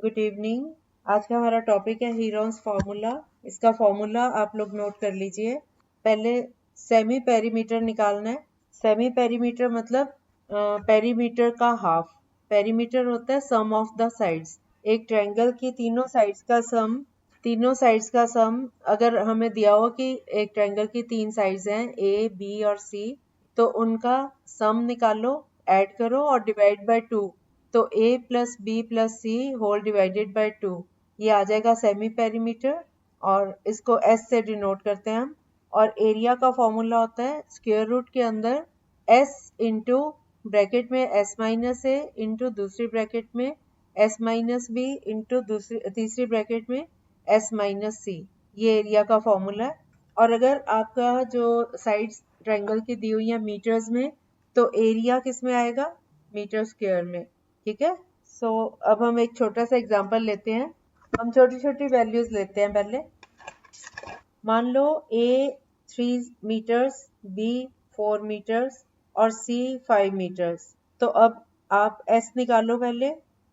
Good evening. आज का हमारा टॉपिक है हीरोन्स फार्मूला। इसका फार्मूला आप लोग नोट कर लीजिए। पहले सेमी पेरीमीटर निकालना है। सेमी पेरीमीटर मतलब पेरीमीटर का हाफ। पेरीमीटर होता है सम ऑफ द साइड्स। एक ट्रायंगल की तीनों साइड्स का सम अगर हमें दिया हो कि एक ट्रायंगल की 3 साइड्स हैं ए, बी और सी, तो उनका सम निकालो, ऐड करो और डिवाइड बाय 2। तो a plus b plus c whole divided by 2 ये आ जाएगा सेमी पेरीमीटर, और इसको s से डिनोट करते हैं हम। और एरिया का फॉर्मूला होता है स्क्वायर रूट के अंदर s इंटू ब्रैकेट में s माइनस a इंटू दूसरी ब्रैकेट में s माइनस b इंटू तीसरी ब्रैकेट में s माइनस c। ये एरिया का फॉर्मूला है। और अगर आपका जो साइड्स ट्रायंगल की दी हुई है मीटर्स में, तो एरिया किस में आएगा? मीटर स्क्वायर में। ठीक है। सो अब हम एक छोटा सा एग्जांपल लेते हैं। हम छोटी छोटी वैल्यूज लेते हैं पहले। मान लो a 3 मीटर्स, b 4 मीटर्स और c 5 मीटर्स। तो अब आप s निकालो पहले।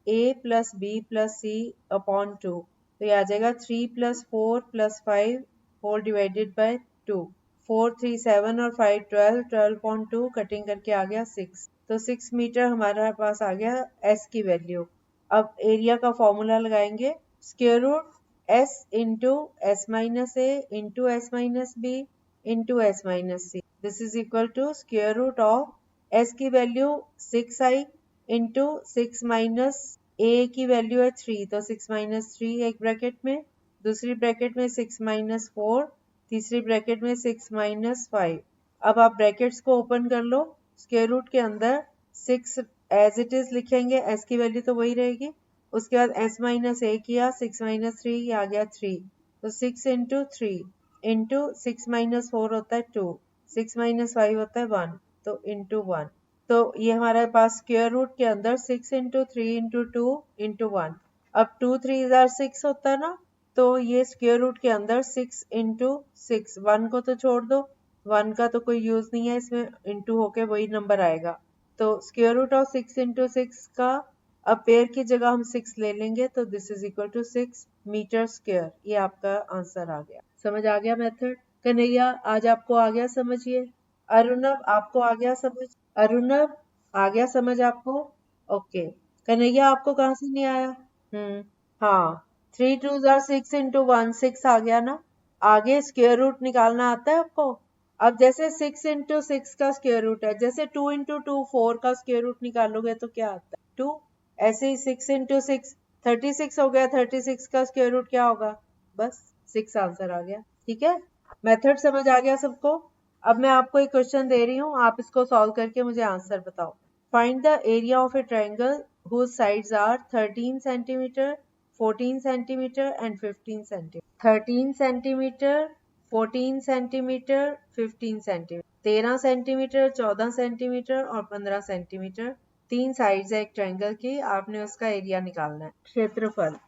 a plus b plus c upon 2, तो ये आ जाएगा 3 plus 4 plus 5 whole divided by 2। 4 3 7 और 5 12, 12.2 कटिंग करके आ गया 6। तो 6 मीटर हमारे पास आ गया s की वैल्यू। अब एरिया का फॉर्मूला लगाएंगे square root s into S minus A into S minus B into S minus c. This is equal to square root of s की वैल्यू 6 आई इंटू 6 माइनस a की value है 3, तो 6 minus 3 एक bracket में, दूसरी bracket में 6 minus 4, तीसरी ब्रैकेट में 6 माइनस 5। अब आप ब्रैकेट्स को ओपन कर लो। स्क्वायर रूट के अंदर 6 एज इट इज लिखेंगे, s की वैल्यू तो वही रहेगी। उसके बाद s माइनस a किया, 6 माइनस 3 ये आ गया 3, तो 6 इंटू 3 इंटू 6 माइनस 4 होता है 2, 6 माइनस 5 होता है 1, तो इंटू 1। तो ये हमारे पास स्क्वायर रूट के अंदर 6 इंटू 3 इंटू 2 इंटू 1। अब 2 3 6 होता है ना, तो ये स्क्वायर रूट के अंदर 6 इंटू 6, 1 को तो छोड़ दो, 1 का तो कोई यूज नहीं है इसमें, इंटू होके वही नंबर आएगा। तो स्क्वायर रूट ऑफ 6 इंटू 6 का अब पेयर की जगह हम 6 ले लेंगे, तो this is equal to 6 metre square. ये आपका आंसर आ गया। समझ आ गया मेथड? कन्हैया आज आपको आ गया समझ? ये अरुणव आपको आ गया समझ? अरुणव आ गया समझ आपको? ओके। कन्हैया आपको कहाँ से नहीं आया? हाँ, 3 2 6 इंटू 1 6 आ गया ना। आगे स्क्वायर रूट निकालना आता है आपको? अब जैसे 6 इंटू 6 का स्क्वायर रूट है, जैसे 2 इंटू 2 4 का स्क्वायर रूट निकालोगे तो क्या आता है? 2। ऐसे ही 6 इंटू 6 36 हो गया, 36 का स्क्वायर रूट क्या होगा? बस 6 आंसर आ गया। ठीक है, मेथड समझ आ गया सबको? अब मैं आपको एक क्वेश्चन दे रही हूँ, आप इसको सॉल्व करके मुझे आंसर बताओ। Find the area of A triangle whose sides are 13 centimeter, 14 centimeter and 15 centimeter. 13 centimeter, 14 centimeter, 15 centimeter. 13 centimetre, 14 centimetre और 15 सेंटीमीटर। 3 साइड्स है एक ट्रायंगल की, आपने उसका एरिया निकालना है। क्षेत्रफल।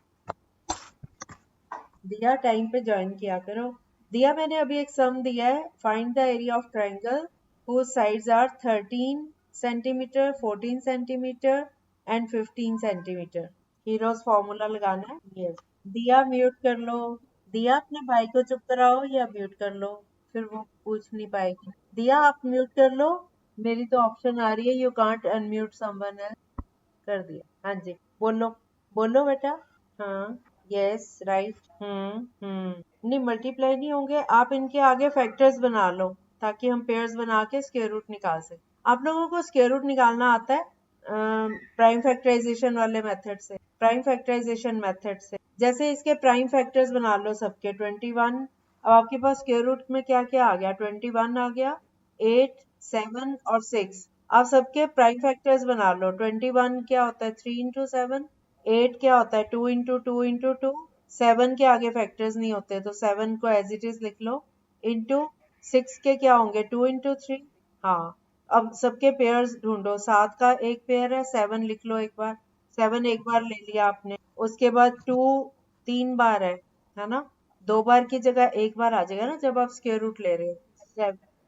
दिया टाइम पे ज्वाइन किया करो। दिया मैंने अभी एक सम दिया है, find the area of triangle whose sides are 13 centimetre, 14 centimetre and 15 centimetre. Heroes formula लगाना है। यस। दिया म्यूट कर लो। दिया अपने भाई को चुप कराओ या म्यूट कर लो, फिर वो पूछ नहीं पाएगी। दिया आप म्यूट कर लो। मेरी तो ऑप्शन आ रही है you can't unmute someone else. कर दिया। हाँ जी, बोलो बोलो बेटा। हाँ, यस राइट। नहीं, मल्टीप्लाई नहीं होंगे, आप इनके आगे फैक्टर्स बना लो ताकि हम पेयर्स बना के स्क्वायर रूट निकाल सकें। आप लोगों को स्क्वायर रूट निकालना आता है प्राइम फैक्टराइजेशन वाले मेथड से, प्राइम फैक्टराइजेशन मेथड से। जैसे इसके प्राइम फैक्टर्स बना लो सबके 21। अब आपके पास स्क्वायर रूट में क्या क्या आ गया? 21 आ गया, 8 7 और 6। आप सबके प्राइम फैक्टर्स बना लो। 21 क्या होता है? 3 इंटू 7। 8 क्या होता है? 2 इंटू 2 इंटू 2। 7 के आगे फैक्टर्स नहीं होते, तो 7 को एज इट इज लिख लो। इंटू 6 के क्या होंगे? 2 इंटू 3। हाँ, अब सबके पेयर्स ढूंढो। 7 का एक पेयर है, 7 लिख लो एक बार। 7 एक बार ले लिया आपने। उसके बाद 2 3 बार है ना? 2 बार की जगह एक बार आ जाएगा ना जब आप स्क्वायर रूट ले रहे हो,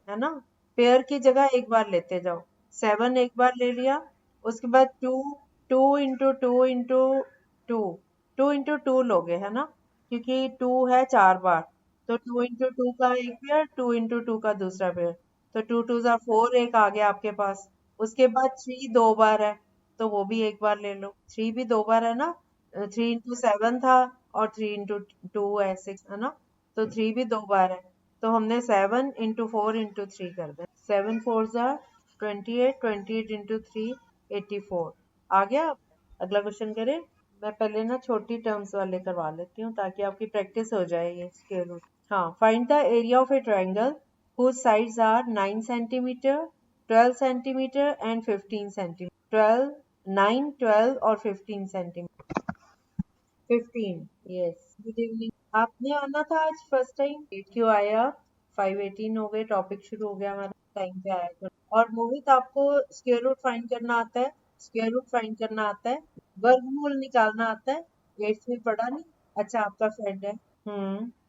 है ना? पेयर की जगह एक बार लेते जाओ। 7 एक बार ले लिया। उसके बाद 2 2 इंटू 2 इंटू 2 इंटू टू लोगे है ना, क्योंकि 2 है 4 बार, तो 2 इंटू टू का एक पेयर, 2 इंटू टू का दूसरा पेयर, तो 2 टू ज़ा 4 एक आ गया आपके पास। उसके बाद 3 दो बार है, तो वो भी एक बार ले लो, 3 भी दो बार है ना, 3 इंटू 7 था और 3 इंटू 2 है 6 है ना, तो 3 भी दो बार है, तो हमने 7 इंटू 4 इंटू 3 कर दिया, 7 4 ज़ा 28, 28 इंटू 3 84 आ गया। अगला क्वेश्चन करें। मैं पहले ना छोटी टर्म्स वाले करवा लेती हूँ ताकि आपकी प्रैक्टिस हो जाए ये स्क्वायर रूट। हाँ, find the area of A triangle whose sides are 9 centimeter, 12 centimeter and 15 centimeter. 12, 9, 12 और 15 centimeter. 15, yes. Good evening. आपने आना था आज फर्स्ट टाइम, लेट क्यों आए आप? 5:18 हो गए, टॉपिक शुरू हो गया हमारा, टाइम पे आया करो। और मोहित, आपको स्क्वायर रूट फाइंड करना आता है? स्क्वायर रूट फाइंड करना आता है? वर्गमूल निकालना आता है? 8th में पढ़ा नहीं? अच्छा, आपका फ्रेंड है।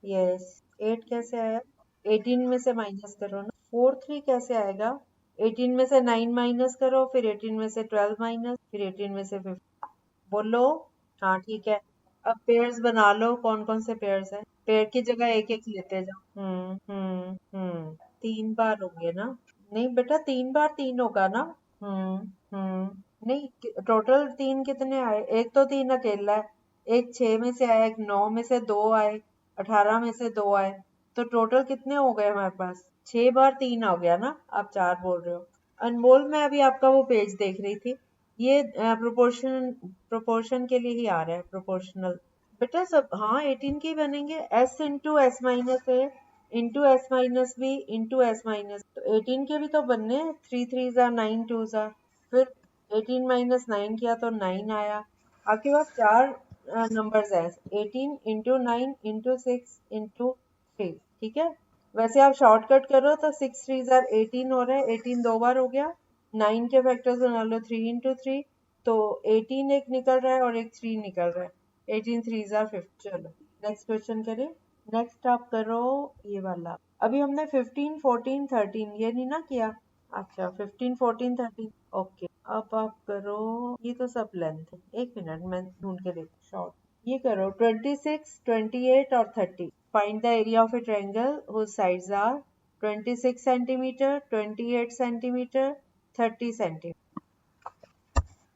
यस। 8 कैसे आया? 18 में से माइनस करो ना। 4 3 कैसे आएगा? 18 में से 9 माइनस करो, फिर 18 में से 12 माइनस, फिर 18 में से 15। बोलो। हाँ ठीक है। अब पेयर्स बना लो, कौन कौन से पेयर्स है? पेयर की जगह एक एक लेते जाओ। 3 बार होंगे ना? नहीं बेटा, 3 बार 3 होगा ना। नहीं, टोटल 3 कितने आए? एक तो 3 अकेला है, एक 6 में से आया, एक 9 में से 2 आए, 18 में से 2 आए, तो टोटल कितने हो गए हमारे पास? 6 बार 3 हो गया ना, आप 4 बोल रहे हो। अनमोल, मैं अभी आपका वो पेज देख रही थी, ये प्रोपोर्शन प्रोपोर्शन के लिए ही आ रहा है, प्रोपोर्शनल। बेटा सब हाँ 18 के ही बनेंगे, s इंटू एस माइनस ए into S minus B into S minus, तो 18 के भी तो बनने हैं। 3 3 ज़ा 9 2 ज़ा, फिर 18 माइनस 9 किया तो 9 आया। आपके पास चार नंबर्स हैं, 18 इंटू 9 इंटू 6 इंटू 3, ठीक है। वैसे आप शॉर्टकट करो तो 6 3 ज़ा 18 हो रहा है, 18 दो बार हो गया। 9 के फैक्टर्स बना लो, 3 इंटू 3, तो 18 एक निकल रहा है और एक 3 निकल रहा है, 18 3 ज़ा 50। चलो नेक्स्ट क्वेश्चन करें। नेक्स्ट आप करो ये वाला। अभी हमने 15 14 13 ये नहीं ना किया? अच्छा, 15 14 13, ओके। अब आप करो, ये तो सब लेंथ है, एक मिनट मैं ढूंढ के देख, शॉर्ट। ये करो 26 28 और 30। Find the area of A triangle whose sides are 26 centimeter, 28 centimeter, 30 centimeter.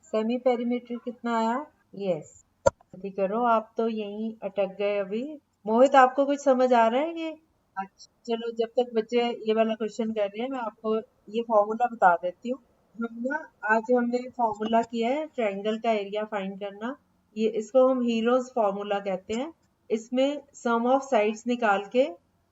Semi perimeter कितना आया? यस। जल्दी करो, आप तो यहीं अटक गए अभी। मोहित, आपको कुछ समझ आ रहा है ये? अच्छा चलो, जब तक बच्चे ये वाला क्वेश्चन कर रहे हैं, मैं आपको ये फॉर्मूला बता देती हूँ। हम ना आज हमने फॉर्मूला किया है ट्रायंगल का एरिया फाइंड करना, ये इसको हम हीरोज फॉर्मूला कहते हैं। इसमें सम ऑफ साइड्स निकाल के,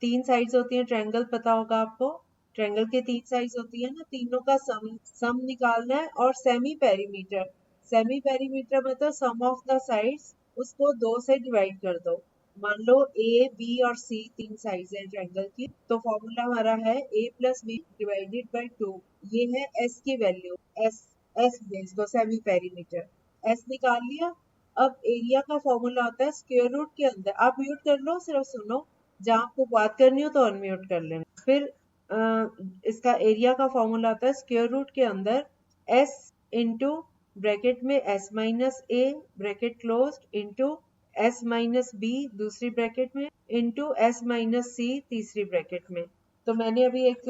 तीन साइड्स होती हैं ट्रायंगल, पता होगा आपको। ट्रायंगल के तीन साइड्स होती है ना, तीनों का सम सम निकालना है। और सेमी पेरीमीटर, सेमी पेरीमीटर मतलब सम ऑफ द साइड्स, उसको दो से डिवाइड कर दो। मान लो ए बी और सी तीन साइड्स है ट्रायंगल की, तो फॉर्मूला हमारा है a plus b divided by 2। ये है s की वैल्यू, s s भेज दो सेमी पेरीमीटर, s निकाल लिया। अब एरिया का फॉर्मूला होता है स्क्वायर रूट के अंदर, आप म्यूट कर लो, सिर्फ सुनो, जहाँ आपको बात करनी हो तो अनम्यूट कर लेना। फिर इसका एरिया का फॉर्मूला होता है स्क्वायर रूट के अंदर s इंटू ब्रैकेट में s minus a bracket close into s minus b दूसरी ब्रैकेट में इंटू s माइनस सी तीसरी ब्रैकेट में। तो मैंने अभी एक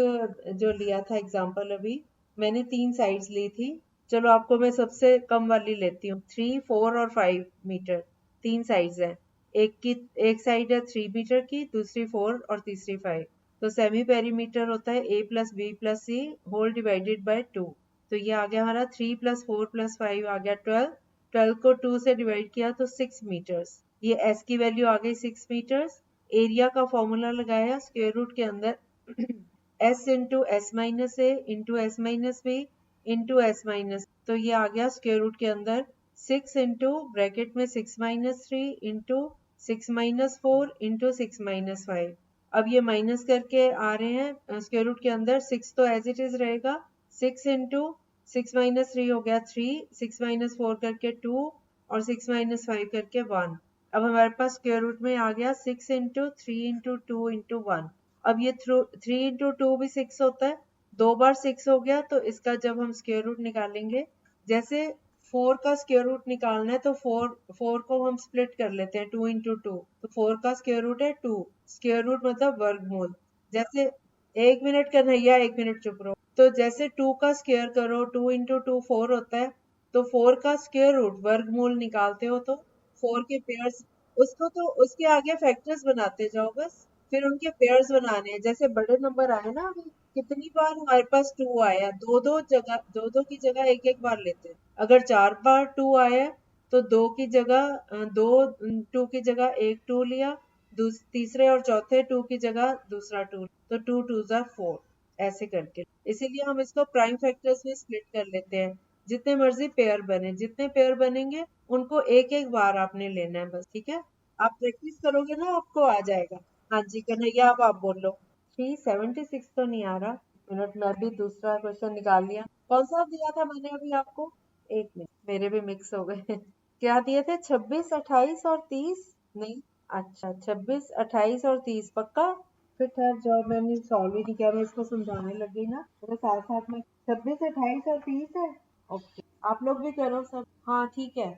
जो लिया था एग्जांपल, अभी मैंने तीन साइड्स ली थी। चलो आपको मैं सबसे कम वाली लेती हूँ, 3 4 और 5 मीटर, तीन साइड्स हैं। एक साइड है 3 मीटर की, दूसरी 4 और तीसरी 5। तो सेमी पेरीमीटर होता है a plus b plus c whole divided by 2। तो ये आ गया हमारा 3 प्लस 4 प्लस 5 आ गया 12। 12 को 2 से डिवाइड किया तो 6 मीटर्स। ये s की वैल्यू आ गई 6 मीटर्स। एरिया का फॉर्मूला लगाया स्क्वायर रूट के अंदर s इंटू एस माइनस ए into S minus B into S minus, तो ये आ गया स्क्वायर रूट के अंदर 6 इंटू ब्रैकेट में 6 minus 3 into 6 minus 4 into 6 minus 5। अब ये माइनस करके आ रहे हैं स्क्वायर रूट के अंदर, 6 तो एज इट इज रहेगा, 6 इंटू 6 माइनस 3 हो गया 3, 6 माइनस 4 करके 2 और 6 माइनस 5 करके 1। अब हमारे पास स्क्वायर रूट में आ गया 6 इंटू 3 इंटू 2 इंटू 1। अब ये 3 इंटू 2 भी 6 होता है, दो बार 6 हो गया, तो इसका जब हम स्क्वायर रूट निकालेंगे, जैसे 4 का स्क्वायर रूट निकालना है तो 4 को हम स्प्लिट कर लेते हैं 2 इंटू 2, तो 4 का स्क्वायर रूट है 2, स्क्वायर रूट मतलब वर्गमूल। जैसे 1 मिनट कन्हैया 1 मिनट चुप रहो। तो जैसे 2 का स्क्वायर करो 2 इंटू 2 4 होता है, तो 4 का स्क्वायर रूट वर्गमूल निकालते हो तो 4 के पेयर्स, उसको तो उसके आगे फैक्टर्स बनाते जाओ बस, फिर उनके पेयर्स बनाने हैं। जैसे बड़े नंबर आए ना अभी, कितनी बार हमारे पास 2 आया, दो दो की जगह एक एक बार लेते हैं। अगर 4 बार 2 आया है, तो दो की जगह दो 2 की जगह एक 2 लिया, तीसरे और चौथे 2 की जगह दूसरा 2, तो 2 2 ज़ा 4, ऐसे करके। इसीलिए हम इसको प्राइम फैक्टर्स में स्प्लिट कर लेते हैं। जितने मर्जी पेयर बने, जितने पेयर बनेंगे उनको एक एक बार आपने लेना है बस, ठीक है। आप प्रैक्टिस करोगे ना आपको आ जाएगा। हाँ जी कन्हैया, अब आप बोल लो। 376 तो नहीं आ रहा। मिनट में अभी दूसरा क्वेश्चन निकाल लिया। कौन सा दिया था मैंने अभी आपको? एक मिनट, मेरे भी मिक्स हो गए। क्या दिए थे? 26, 28 और 30? नहीं, अच्छा 26, 28 और 30 पक्का? फिर ठहर जाओ, मैंने सॉल्व ही नहीं किया, मैं इसको समझाने लगी ना, मेरे साथ साथ में 26, 28 और 30 है। ओके, आप लोग भी करो सब। हाँ ठीक है।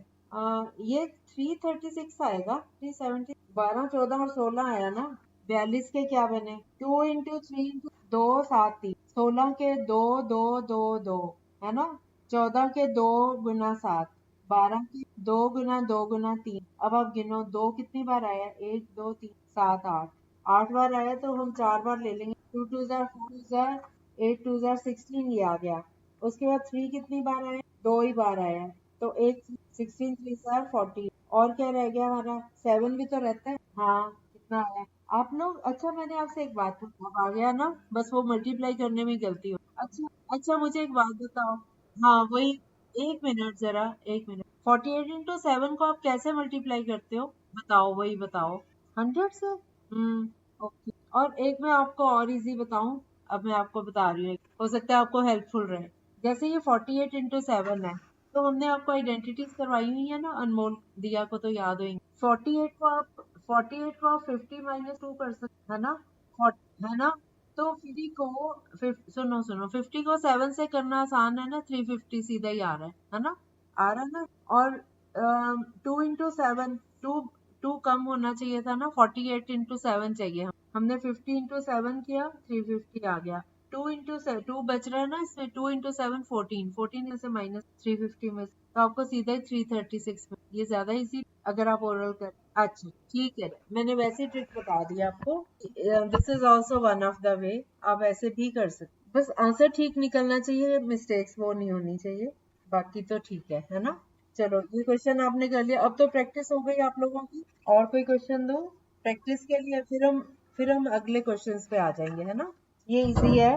ये 336 आएगा, 370, 12, 14 और 16 आया ना। 42 के क्या बने? 2 इंटू 3 इंटू 2 7 3, 16 के 2 2 2 2 है ना, 14 के 2 गुना 7, 12 के 2 गुना 2 गुना 3। अब आप गिनो 2 कितनी बार आया? 1 2 3 7 8, 8 बार आया तो हम 4 बार ले लेंगे। 2 2 जार 4 जार 8 2 जार 16, ये आ गया। उसके बाद 3 कितनी बार आया? 2 ही बार आया, तो एक 16 3 जार 40। और क्या रह गया हमारा? 7 भी तो रहता है। हाँ, कितना आया? आप लोग, अच्छा मैंने आपसे एक बात पूछी, अब आ गया ना, बस वो मल्टीप्लाई करने में गलती हो। अच्छा अच्छा, मुझे एक बात बताओ। हाँ वही, एक मिनट जरा, एक मिनट। 48 इंटू 7 को आप कैसे मल्टीप्लाई करते हो? बताओ, वही बताओ। 100 से? ओके। और एक मैं आपको और इजी बताऊं, अब मैं आपको बता रही हूँ, हो सकता है आपको हेल्पफुल रहे। जैसे ये 48 इंटू 7 है, तो हमने आपको आइडेंटिटीज करवाई हुई है ना, अनमोल दिया को तो याद होंगे। 48 को आप 50 माइनस 2 कर सकते है ना, है ना। तो 50 को सुनो सुनो, 50 को 7 से करना आसान है ना, 350 सीधा ही आ रहा है ना, आ रहा है ना। और 2 इंटू 7, टू टू कम होना चाहिए था ना, 48 इंटू 7 चाहिए। हमने 50 इंटू 7 किया, 350 आ गया। 2 इंटू 2 बच रहा है ना इसमें, 2 इंटू 7 14, 14 में से माइनस 350 में से, तो आपको सीधा ही 336 में। ये ज्यादा इजी अगर आप ओरल कर। अच्छा ठीक है, मैंने वैसे ट्रिक बता दी आपको। This is also one of the way, आप ऐसे भी कर सकते, बस आंसर ठीक निकलना चाहिए, मिस्टेक्स वो नहीं होनी चाहिए, बाकी तो ठीक है ना। चलो ये क्वेश्चन आपने कर लिया, अब तो प्रैक्टिस हो गई आप लोगों की। और कोई क्वेश्चन दो प्रैक्टिस के लिए, फिर हम अगले क्वेश्चंस पे आ जाएंगे, है ना। ये इजी है।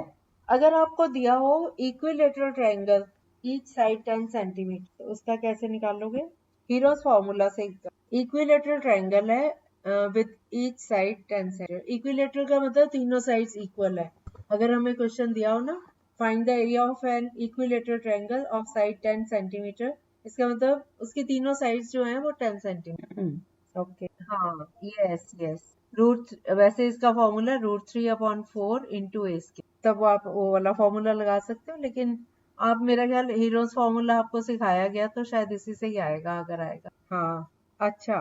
अगर आपको दिया हो equilateral triangle, each side 10 centimetre, तो उसका कैसे निकालोगे? हीरोज फार्मूला से। इक्विलेटरल ट्रायंगल है with each side 10 centimetre. Equilateral का मतलब तीनों साइड्स इक्वल है। अगर हमें क्वेश्चन दिया हो ना, find the area of an equilateral triangle of side 10 centimetre, इसका मतलब उसकी तीनों साइड्स जो हैं वो 10 सेंटीमीटर। ओके हाँ, यस यस। रूट, वैसे इसका फॉर्मूला √3/4 इंटू ए स्क्वायर, तब आप वो वाला फॉर्मूला लगा सकते हो, लेकिन आप, मेरा ख्याल हीरोज फॉर्मूला आपको सिखाया गया तो शायद इसी से ही आएगा, अगर आएगा। हाँ अच्छा,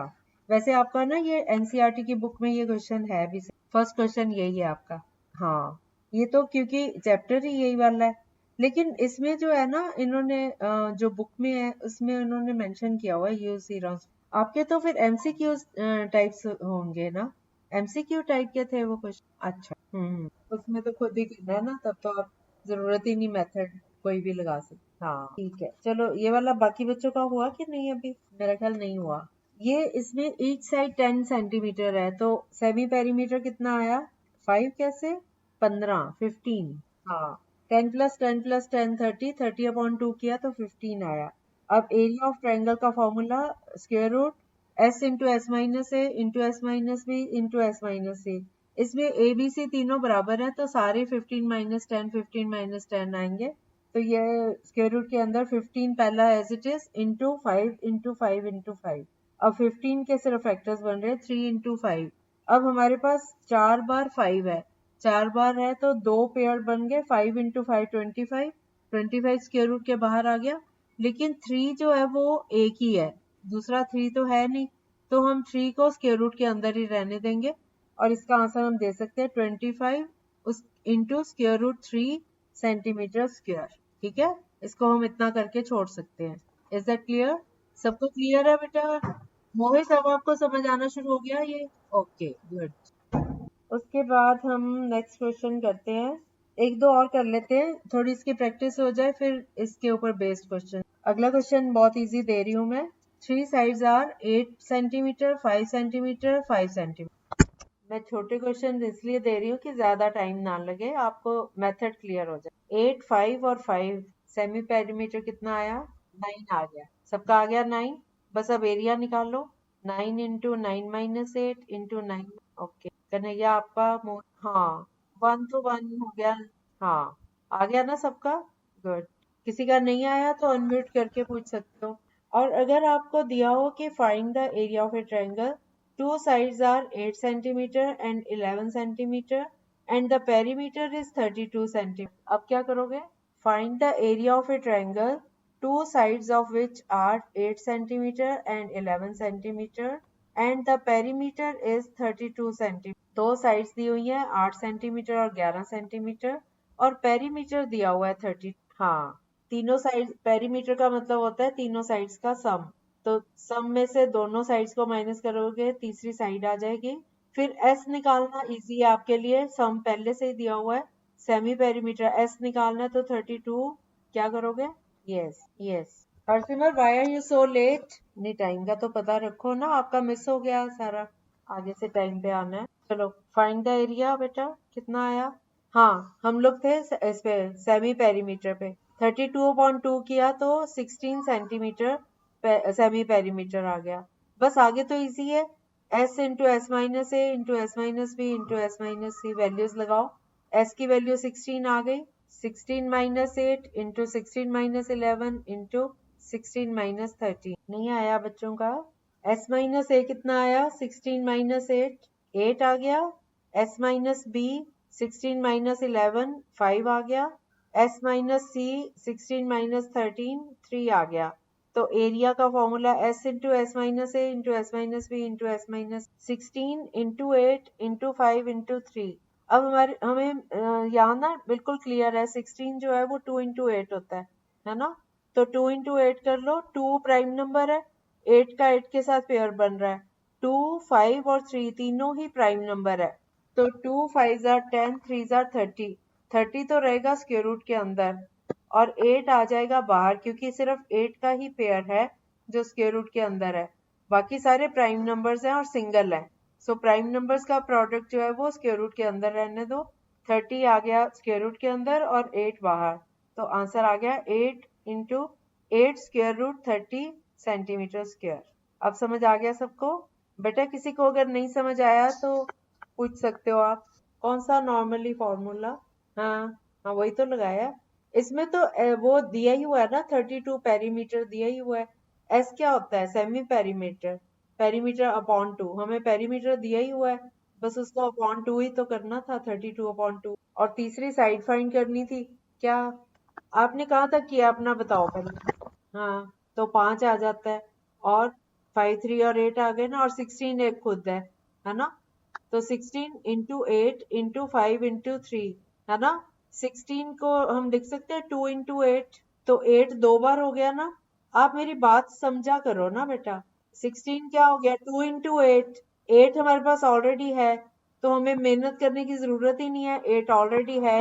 वैसे आपका ना ये एनसीईआरटी की बुक में ये क्वेश्चन है भी, फर्स्ट क्वेश्चन यही है आपका। हाँ, ये तो क्योंकि चैप्टर ही यही वाला है, लेकिन इसमें जो है ना, इन्होंने जो बुक में है उसमें उन्होंने मेंशन किया हुआ है यूज हीरोज। आपके तो फिर एमसीक्यू टाइप्स होंगे ना, एमसीक्यू टाइप के थे वो क्वेश्चन। अच्छा उसमें तो खुद ही करना है ना, तब तो आप जरूरत ही नहीं मेथड कोई भी लगा सकते। हाँ ठीक है, चलो ये वाला बाकी बच्चों का हुआ कि नहीं? अभी मेरा ख्याल नहीं हुआ। ये इसमें ईच साइड 10 सेंटीमीटर है, तो सेमी पेरीमीटर कितना आया? 5 कैसे? 15 15। हाँ, 10 प्लस 10 प्लस 10 30, 30/2 किया तो 15 आया। अब एरिया ऑफ ट्रायंगल का formula square root s into S minus ए into S minus B into S minus c. इसमें ए बी सी तीनों बराबर है, तो सारे 15 माइनस 10 15 माइनस 10 आएंगे। तो ये स्क्वायर रूट के अंदर 15 पहला as it is into 5 into 5 into 5। अब 15 के सिर्फ फैक्टर्स बन रहे हैं 3 इंटू 5। अब हमारे पास 4 बार 5 है, 4 बार है तो 2 पेयर बन गए, 5 इंटू 5 25, 25 स्क्वायर रूट के बाहर आ गया। लेकिन 3 जो है वो एक ही है, दूसरा 3 तो है नहीं, तो हम 3 को स्क्वायर रूट के अंदर ही रहने देंगे और इसका आंसर हम दे सकते हैं 25 उस into square root 3 centimetre square. ठीक है, इसको हम इतना करके छोड़ सकते हैं। Is that clear? सबको क्लियर है बेटा? मोहित, अब आपको समझ आना शुरू हो गया ये? Okay good. उसके बाद हम नेक्स्ट क्वेश्चन करते हैं, एक दो और कर लेते हैं, थोड़ी इसकी प्रैक्टिस हो जाए, फिर इसके ऊपर बेस्ड क्वेश्चन। अगला क्वेश्चन बहुत इजी दे रही हूँ मैं। 3 sides are 8 centimetre, 5 centimetre, 5 centimetre. मैं छोटे क्वेश्चन इसलिए दे रही हूँ कि ज्यादा टाइम ना लगे, आपको मेथड क्लियर हो जाए। 8, 5 और 5 सेमी पेरीमीटर कितना आया? 9 आ गया। सबका आ गया 9। बस अब एरिया निकाल लो। 9 into 9 minus 8 into 9। Okay Kanhaiya आपका हाँ 1 तो 1 हो गया। हाँ आ गया ना सबका? गुड। किसी का नहीं आया तो अनम्यूट करके पूछ सकते हो। और अगर आपको दिया हो कि find the area of A triangle, two sides are 8 centimeter and 11 centimeter and the perimeter is 32 centimeter. अब क्या करोगे? Find the area of a triangle, two sides of which are 8 centimeter and 11 centimeter and the perimeter is 32 centimeter. दो sides दी हुई हैं 8 centimetre और 11 centimetre और perimeter दिया हुआ है 30। हाँ तीनों साइड, पेरीमीटर का मतलब होता है तीनों साइड्स का सम। तो सम में से दोनों साइड्स को माइनस करोगे, तीसरी साइड आ जाएगी। फिर एस निकालना इजी है आपके लिए, सम पहले से ही दिया हुआ है। सेमी पेरीमीटर एस निकालना है तो 32 क्या करोगे? Yes yes. Harsimar why are you so late? नहीं टाइम का तो पता रखो ना, आपका मिस हो गया सारा, आगे से टाइम पे आना है। चलो फाइंड द एरिया बेटा, कितना आया? हाँ हम लोग थे इस पे सेमी पेरीमीटर पे, 32/2 किया तो 16 सेंटीमीटर सेमी पेरीमीटर आ गया। बस आगे तो इजी है, s इंटू एस माइनस ए into S minus B into S minus c, values लगाओ। s की वैल्यू 16 आ गई, 16 minus 8 into 16 minus 11 into 16 minus 13। नहीं आया बच्चों का? s माइनस ए कितना आया? 16 माइनस 8 8 आ गया। s माइनस बी 16 माइनस 11 5 आ गया। s माइनस सी 16 माइनस 13 3 आ गया। तो एरिया का formula s into S minus ए into S minus B into S minus 16 into 8 into 5 into 3। अब हमारे हमें यहाँ ना बिल्कुल क्लियर है, 16 जो है वो 2 इंटू 8 होता है ना? तो 2 इंटू 8 कर लो, 2 प्राइम नंबर है, 8 का 8 के साथ पेयर बन रहा है। 2, 5 और 3 तीनों ही प्राइम नंबर है, तो 2 5 are 10, 3 are 30। 30 तो रहेगा स्क्वायर रूट के अंदर और 8 आ जाएगा बाहर, क्योंकि सिर्फ 8 का ही पेयर है जो स्क्वायर रूट के अंदर है, बाकी सारे प्राइम नंबर्स हैं और सिंगल है। सो प्राइम नंबर्स का प्रोडक्ट जो है वो स्क्वायर रूट के अंदर रहने दो। 30 आ गया स्क्वायर रूट के अंदर और 8 बाहर, तो आंसर आ गया 8 into 8 square root 30 centimetre square. अब समझ आ गया सबको? बेटा किसी को अगर नहीं समझ आया तो पूछ सकते हो आप। कौन सा? Normally formula. हाँ हाँ वही तो लगाया। इसमें तो वो दिया ही हुआ है ना, 32 पेरीमीटर दिया ही हुआ है। एस क्या होता है? सेमी पेरीमीटर, पेरीमीटर अपॉन 2, हमें पेरीमीटर दिया ही हुआ है, बस उसको अपॉन 2 ही तो करना था, 32/2। और तीसरी साइड फाइंड करनी थी। क्या आपने कहाँ तक किया अपना बताओ पहले। हाँ तो 5 आ जाता है और 5 3 और 8 आ गए ना, और 16 एक खुद है ना? तो 16 इंटू 8 इंटू 5 इंटू 3 है ना? 16 को हम लिख सकते हैं 2 इंटू 8, तो 8 दो बार हो गया ना? आप मेरी बात समझा करो ना बेटा। 16 क्या हो गया? 2 इंटू 8, 8 हमारे पास ऑलरेडी है, तो हमें मेहनत करने की जरूरत ही नहीं है, 8 ऑलरेडी है,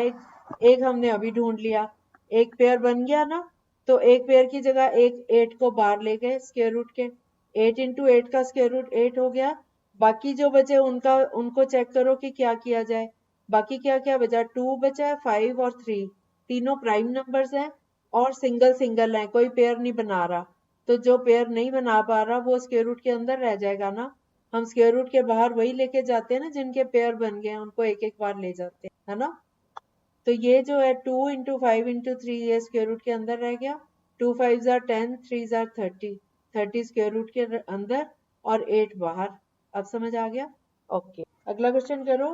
एक हमने अभी ढूंढ लिया, एक पेयर बन गया ना? तो एक पेयर की जगह एक 8 को बाहर ले गए स्क्वायर रूट के, 8 इंटू 8 का स्क्वायर रूट 8 हो गया। बाकी जो बचे उनका उनको चेक करो कि क्या किया जाए। बाकी क्या क्या बचा? 2 बचा है, 5 और 3 तीनों प्राइम नंबर्स हैं और सिंगल सिंगल हैं, कोई पेयर नहीं बना रहा। तो जो पेयर नहीं बना पा रहा वो स्क्वायर रूट के अंदर रह जाएगा ना। हम स्क्वायर रूट के बाहर वही लेके जाते हैं ना जिनके पेयर बन गए हैं, उनको एक एक बार ले जाते हैं, है ना? तो ये जो है 2 इंटू 5 इंटू 3 ये स्क्वायर रूट के अंदर रह गया। 2 5 are 10, 3 are 30, 30 स्क्वायर रूट के अंदर और 8 बाहर। अब समझ आ गया? ओके अगला क्वेश्चन करो।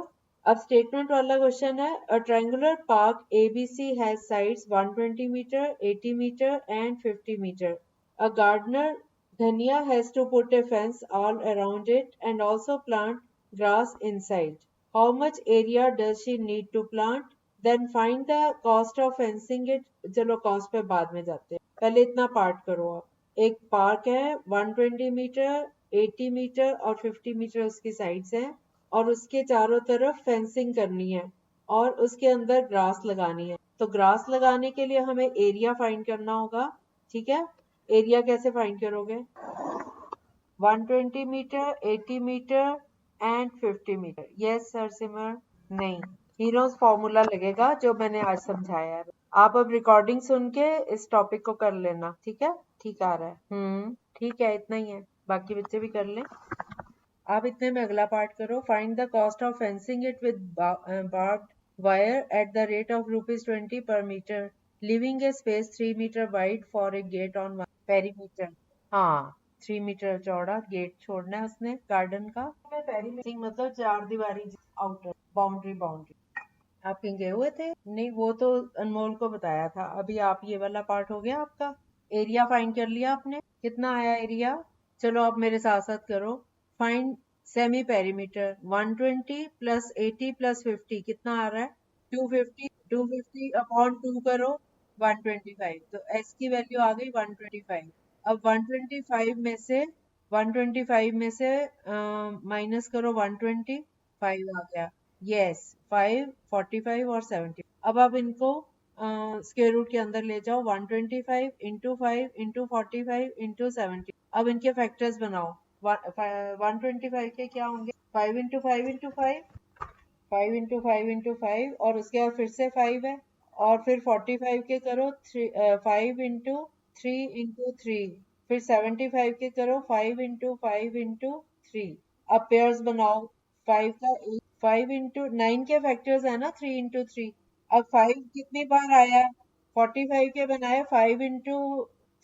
अब स्टेटमेंट वाला क्वेश्चन है, a triangular park ABC has sides 120 metre, 80 metre and 50 metre. A gardener Dhania has to put a fence all around it and also plant grass inside. How much area does she need to plant? Then find the cost of fencing it. चलो cost पे बाद में जाते हैं, पहले इतना part करो आप. एक पार्क है 120 मीटर, 80 मीटर और 50 मीटर उसकी साइड्स हैं, और उसके चारों तरफ फेंसिंग करनी है और उसके अंदर ग्रास लगानी है. तो ग्रास लगाने के लिए हमें एरिया फाइंड करना होगा. ठीक है, एरिया कैसे फाइंड करोगे? 120 metre, 80 metre and 50 metre. Yes sir Simar. नहीं, हीरोज फॉर्मूला लगेगा जो मैंने आज समझाया है. आप अब रिकॉर्डिंग सुन के इस टॉपिक को कर लेना. ठीक है, ठीक आ रहा है. ठीक है, इतना ही है, बाकी बच्चे भी कर लें. आप इतने में अगला पार्ट करो. Find the cost of fencing it with barbed wire at the rate of ₹20 per meter, leaving a space 3 meter wide for a gate on one perimeter. हाँ, 3 मीटर चौड़ा गेट छोड़ना है उसने गार्डन का. पेरीमीटर मतलब चार दीवारी, आउटर बाउंड्री. आप कहीं गए हुए थे? नहीं, वो तो अनमोल को बताया था. अभी आप ये वाला पार्ट हो गया आपका. एरिया फाइंड कर लिया आपने, कितना आया एरिया? चलो आप मेरे साथ साथ करो. Find semi perimeter. 120 plus 80 plus 50 कितना आ रहा है? 250. 250 अपॉन 2 करो 125. तो एस की वैल्यू आ गई 125. अब 125 में से माइनस करो 125 आ गया. यस, 5, 45 और 70. अब आप इनको स्क्वायर रूट के अंदर ले जाओ. 125 इंटू 5 इंटू 45 इंटू 70. अब इनके फैक्टर्स बनाओ. 125 के क्या होंगे? 5 इंटू 5 इंटू 5, 5 इंटू 5 इंटू 5, और उसके बाद फिर से 5 है. और फिर 45 के करो 5 इंटू 3 इंटू 3. फिर 75 के करो 5 इंटू 5 इंटू 3. अब पेयर्स बनाओ. 5 का 5 इंटू 9 के फैक्टर्स है ना 3 इंटू 3. अब 5 कितनी बार आया? 45 के बनाए 5 इंटू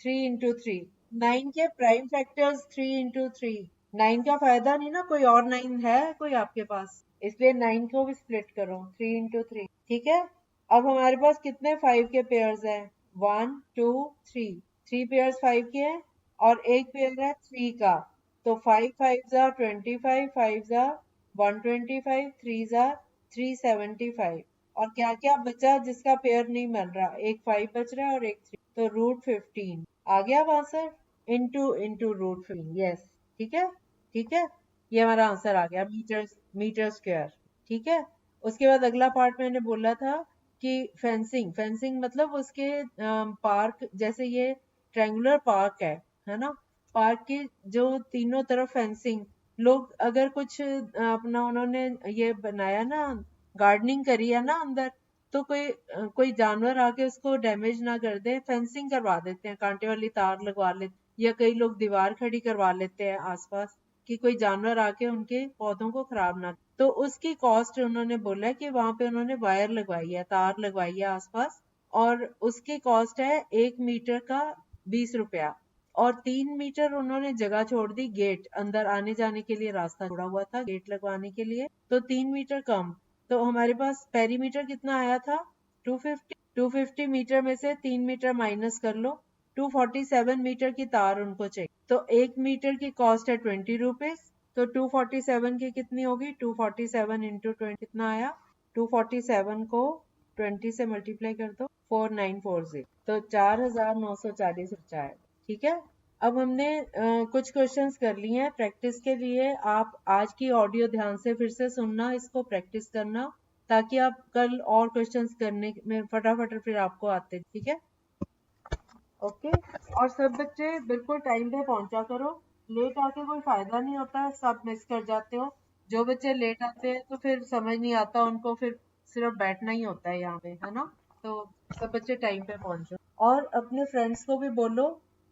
3 इंटू 3. 9 के प्राइम फैक्टर्स 3 इंटू 3. 9 का फायदा नहीं ना, कोई और 9 है कोई आपके पास, इसलिए 9 को भी स्प्लिट करो 3 इंटू 3. ठीक है. अब हमारे पास कितने 5 के पेयर्स हैं? 1 2 3. 3 पेयर्स 5 के हैं और एक पेयर है 3 का. तो 5 5 जा 25, 5 जा 125, 3 जा 375. और क्या क्या बचा जिसका पेयर नहीं बन रहा? एक 5 बच रहा है और एक 3. तो √15 आ गया अब आंसर. Into into √15. यस, ठीक है, ठीक है. ये हमारा आंसर आ गया, मीटर स्क्वायर. ठीक है. उसके बाद अगला पार्ट मैंने बोला था कि फेंसिंग मतलब उसके पार्क, जैसे ये ट्रायंगुलर पार्क है ना. पार्क के जो तीनों तरफ फेंसिंग, लोग अगर कुछ अपना उन्होंने ये बनाया ना, गार्डनिंग करी है ना अंदर, तो कोई जानवर आके उसको डैमेज ना कर दे, फेंसिंग करवा देते हैं, कांटे वाली तार लगवा लेते, या कई लोग दीवार खड़ी करवा लेते हैं आसपास कि कोई जानवर आके उनके पौधों को खराब ना. तो उसकी कॉस्ट उन्होंने बोला है कि वहां पे उन्होंने वायर लगवाई है, तार लगवाई है आसपास, और उसकी कॉस्ट है 1 मीटर का 20 रुपया. और 3 मीटर उन्होंने जगह छोड़ दी, गेट अंदर आने जाने के लिए रास्ता छोड़ा हुआ था गेट लगवाने के लिए, तो 3 मीटर कम. तो हमारे पास पेरीमीटर कितना आया था? 250. 250 मीटर में से 3 मीटर माइनस कर लो. 247 मीटर की तार उनको चाहिए, तो 1 मीटर की कॉस्ट है 20 रुपीज. तो 247 की कितनी होगी? 247 इंटू 20 कितना आया? 247 को 20 से मल्टीप्लाई कर दो, 4940. तो 4940 बचा है. ठीक है. अब हमने कुछ क्वेश्चंस कर लिए हैं प्रैक्टिस के लिए. आप आज की ऑडियो ध्यान से फिर से सुनना, इसको प्रैक्टिस करना, ताकि आप कल और क्वेश्चंस करने में फटाफट फिर आपको आते. ठीक है, ओके. और सब बच्चे बिल्कुल टाइम पे पहुंचा करो. लेट आके कोई फायदा नहीं होता है, सब मिस कर जाते हो. जो बच्चे लेट आते हैं तो फिर समझ नहीं आता उनको, फिर सिर्फ बैठना ही होता है यहाँ पे, है ना. तो सब बच्चे टाइम पे पहुंचो. और अपने फ्रेंड्स को भी बोलो